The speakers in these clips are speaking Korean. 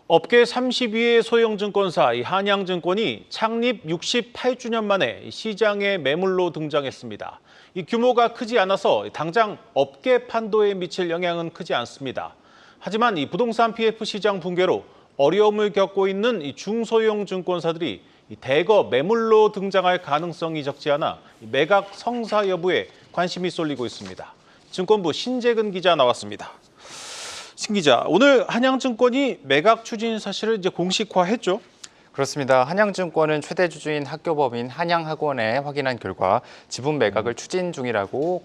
업계 30위의 소형 증권사 한양증권이 창립 68주년 만에 시장에 매물로 등장했습니다. 이 규모가 크지 않아서 당장 업계 판도에 미칠 영향은 크지 않습니다. 하지만 이 부동산 PF 시장 붕괴로 어려움을 겪고 있는 이 중소형 증권사들이 대거 매물로 등장할 가능성이 적지 않아 매각 성사 여부에 관심이 쏠리고 있습니다. 증권부 신재근 기자 나왔습니다. 신 기자, 오늘 한양증권이 매각 추진 사실을 이제 공식화했죠? 그렇습니다. 한양증권은 최대 주주인 학교법인 한양학원에 확인한 결과 지분 매각을 추진 중이라고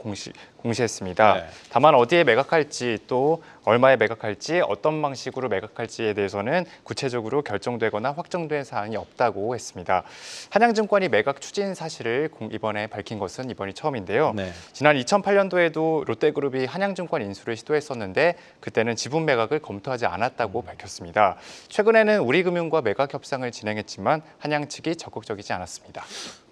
공시했습니다. 네. 다만 어디에 매각할지 또 얼마에 매각할지 어떤 방식으로 매각할지에 대해서는 구체적으로 결정되거나 확정된 사항이 없다고 했습니다. 한양증권이 매각 추진 사실을 이번에 밝힌 것은 이번이 처음인데요. 네. 지난 2008년도에도 롯데그룹이 한양증권 인수를 시도했었는데 그때는 지분 매각을 검토하지 않았다고 밝혔습니다. 최근에는 우리금융과 매각 협상을 진행했지만 한양 측이 적극적이지 않았습니다.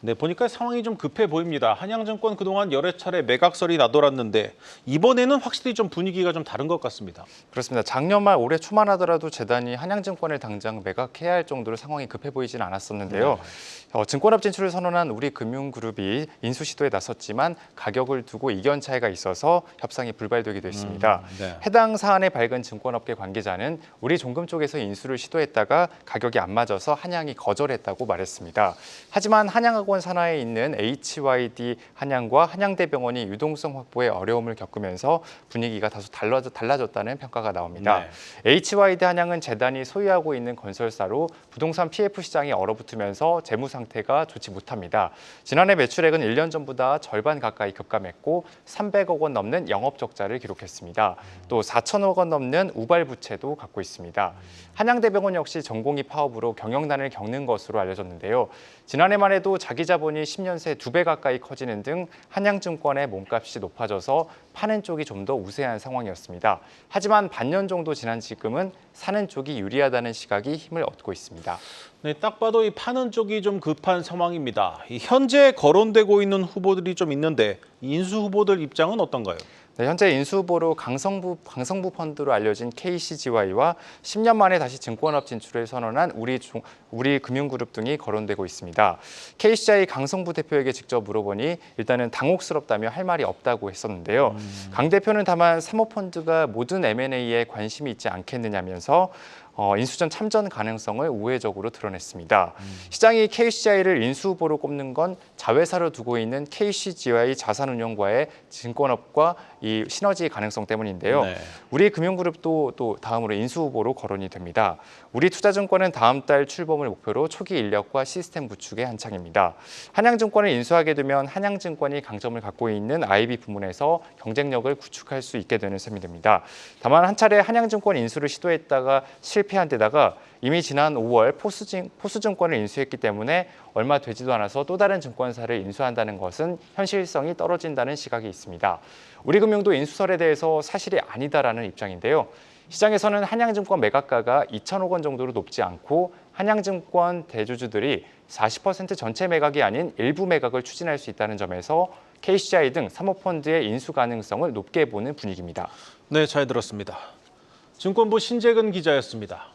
네, 보니까 상황이 좀 급해 보입니다. 한양증권 그동안 여러 차례 매각설이 나돌았는데 이번에는 확실히 좀 분위기가 좀 다른 것 같습니다. 그렇습니다. 작년 말 올해 초만 하더라도 재단이 한양증권을 당장 매각해야 할 정도로 상황이 급해 보이진 않았었는데요. 증권업 진출을 선언한 우리금융그룹이 인수 시도에 나섰지만 가격을 두고 이견 차이가 있어서 협상이 불발되기도 했습니다. 네. 해당 사안에 밝은 증권업계 관계자는 우리 종금 쪽에서 인수를 시도했다가 가격이 안 맞아서 한양이 거절했다고 말했습니다. 하지만 한양학원 산하에 있는 HYD 한양과 한양대병원이 유동성 확보에 어려움을 겪으면서 분위기가 다소 달라졌다는 평가가 나옵니다. 네. HYD 한양은 재단이 소유하고 있는 건설사로 부동산 PF 시장이 얼어붙으면서 재무 상태가 좋지 못합니다. 지난해 매출액은 1년 전보다 절반 가까이 급감했고 300억 원 넘는 영업 적자를 기록했습니다. 또 4천억 원 넘는 우발 부채도 갖고 있습니다. 한양대병원 역시 전공의 파업으로 경영난을 겪는 것으로 알려졌는데요. 지난해만 해도 자기 자본이 10년 새 2배 가까이 커지는 등 한양증권의 몸값이 높아져서 파는 쪽이 좀 더 우세한 상황이었습니다. 하지만 반년 정도 지난 지금은 사는 쪽이 유리하다는 시각이 힘을 얻고 있습니다. 네, 딱 봐도 이 파는 쪽이 좀 급한 상황입니다. 현재 거론되고 있는 후보들이 좀 있는데 인수 후보들 입장은 어떤가요? 네, 현재 인수 후보로 강성부 펀드로 알려진 KCGY와 10년 만에 다시 증권업 진출을 선언한 우리금융그룹 등이 거론되고 있습니다. KCGY 강성부 대표에게 직접 물어보니 일단은 당혹스럽다며 할 말이 없다고 했었는데요. 강 대표는 다만 사모펀드가 모든 M&A에 관심이 있지 않겠느냐면서 인수전 참전 가능성을 우회적으로 드러냈습니다. 시장이 KCGY를 인수 후보로 꼽는 건 자회사로 두고 있는 KCGY 자산운용과의 증권업과 이 시너지 가능성 때문인데요. 네. 우리금융그룹도 또 다음으로 인수 후보로 거론이 됩니다. 우리투자증권은 다음 달 출범을 목표로 초기 인력과 시스템 구축에 한창입니다. 한양증권을 인수하게 되면 한양증권이 강점을 갖고 있는 IB 부문에서 경쟁력을 구축할 수 있게 되는 셈이 됩니다. 다만 한 차례 한양증권 인수를 시도했다가 실패한 데다가 이미 지난 5월 포스증권을 인수했기 때문에 얼마 되지도 않아서 또 다른 증권사를 인수한다는 것은 현실성이 떨어진다는 시각이 있습니다. 우리금융도 인수설에 대해서 사실이 아니다라는 입장인데요. 시장에서는 한양증권 매각가가 2천억 원 정도로 높지 않고 한양증권 대주주들이 40% 전체 매각이 아닌 일부 매각을 추진할 수 있다는 점에서 KCGY 등 사모펀드의 인수 가능성을 높게 보는 분위기입니다. 네, 잘 들었습니다. 증권부 신재근 기자였습니다.